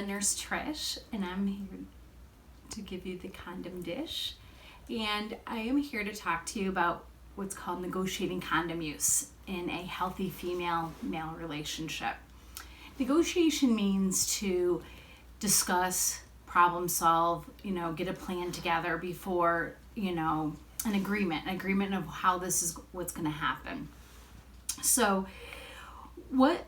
Nurse Trish, and I'm here to give you the Condom Dish. And I am here to talk to you about what's called negotiating condom use in a healthy female-male relationship. Negotiation means to discuss, problem solve, get a plan together before, an agreement of how this is what's going to happen. So what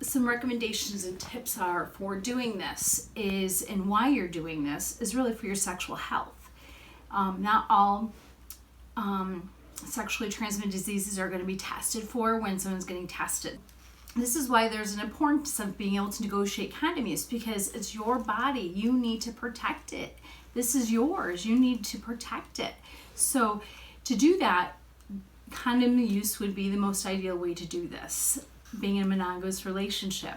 some recommendations and tips are for doing this is, and why you're doing this, is really for your sexual health. Not all sexually transmitted diseases are going to be tested for when someone's getting tested. This is why there's an importance of being able to negotiate condom use, because it's your body. You need to protect it. This is yours. You need to protect it. So to do that, condom use would be the most ideal way to do this. Being in a monogamous relationship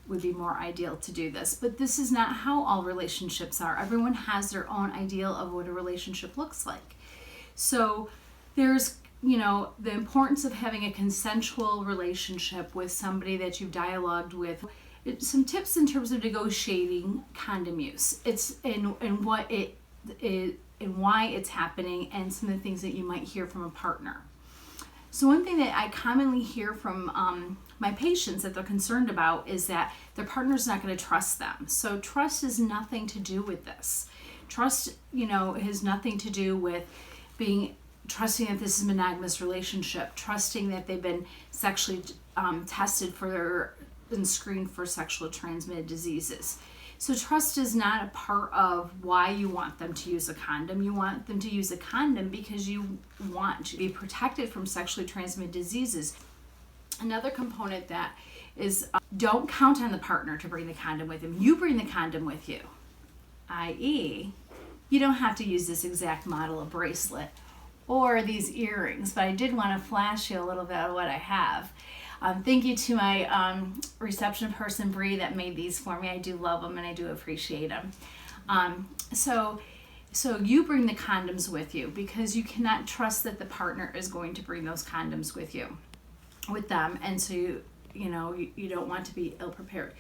would be more ideal to do this. But this is not how all relationships are. Everyone has their own ideal of what a relationship looks like. So there's, the importance of having a consensual relationship with somebody that you've dialogued with. Some tips in terms of negotiating condom use. It's and what it is and why it's happening, and some of the things that you might hear from a partner. So one thing that I commonly hear from my patients that they're concerned about is that their partner's not going to trust them. So trust has nothing to do with this. Trust, has nothing to do with trusting that this is a monogamous relationship, trusting that they've been sexually tested and screened for sexually transmitted diseases. So trust is not a part of why you want them to use a condom. You want them to use a condom because you want to be protected from sexually transmitted diseases. Another component that is don't count on the partner to bring the condom with them. You bring the condom with you, i.e., you don't have to use this exact model of bracelet or these earrings, but I did want to flash you a little bit of what I have. Thank you to my reception person, Bree, that made these for me. I do love them and I do appreciate them. So you bring the condoms with you because you cannot trust that the partner is going to bring those condoms with them, and so you don't want to be ill prepared.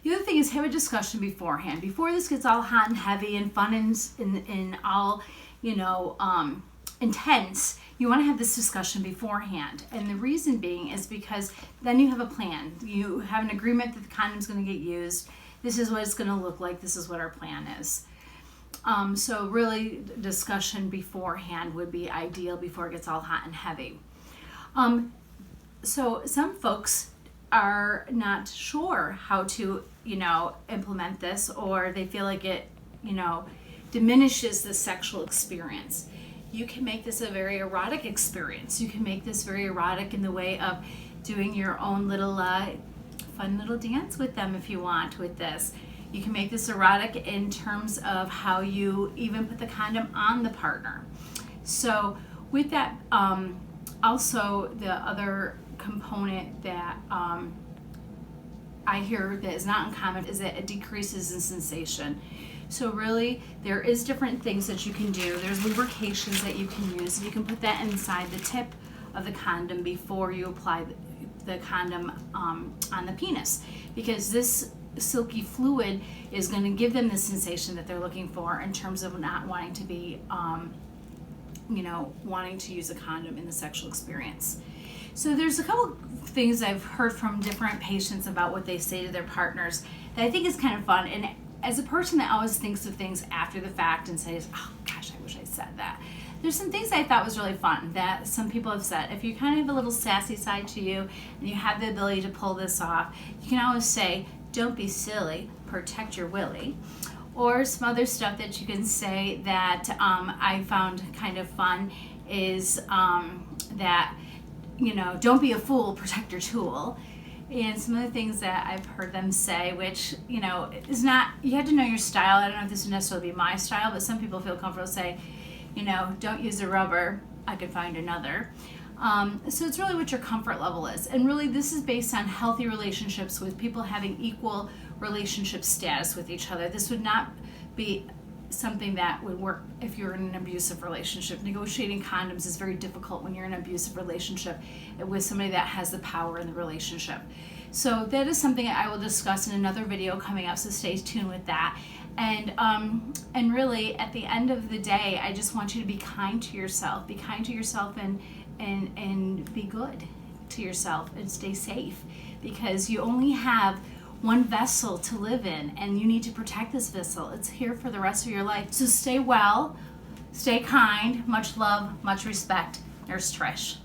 The other thing is have a discussion beforehand. Before this gets all hot and heavy and fun and all intense, you want to have this discussion beforehand. And the reason being is because then you have a plan. You have an agreement that the condom's going to get used. This is what it's going to look like. This is what our plan is. So really, discussion beforehand would be ideal before it gets all hot and heavy. So some folks are not sure how to, implement this, or they feel like it, diminishes the sexual experience. You can make this a very erotic experience. You can make this very erotic in the way of doing your own little fun little dance with them if you want with this. You can make this erotic in terms of how you even put the condom on the partner. So with that, also the other component that I hear that is not uncommon is that it decreases in sensation. So really, there is different things that you can do. There's lubrications that you can use. You can put that inside the tip of the condom before you apply the condom on the penis, because this silky fluid is going to give them the sensation that they're looking for in terms of not wanting to be, wanting to use a condom in the sexual experience. So there's a couple things I've heard from different patients about what they say to their partners that I think is kind of fun. And as a person that always thinks of things after the fact and says, oh gosh, I wish I said that, there's some things I thought was really fun that some people have said. If you kind of have a little sassy side to you and you have the ability to pull this off, you can always say, don't be silly, protect your willy. Or some other stuff that you can say that I found kind of fun is that, don't be a fool, protect your tool. And some of the things that I've heard them say, which, is not, you have to know your style. I don't know if this would necessarily be my style, but some people feel comfortable saying, don't use a rubber, I could find another. So it's really what your comfort level is. And really this is based on healthy relationships with people having equal relationship status with each other. This would not be something that would work if you're in an abusive relationship. Negotiating condoms is very difficult when you're in an abusive relationship with somebody that has the power in the relationship. So that is something I will discuss in another video coming up, so stay tuned with that. And really, at the end of the day, I just want you to be kind to yourself. Be kind to yourself and be good to yourself and stay safe, because you only have one vessel to live in, and you need to protect this vessel. It's here for the rest of your life. So stay well, stay kind, much love, much respect. Nurse Trish.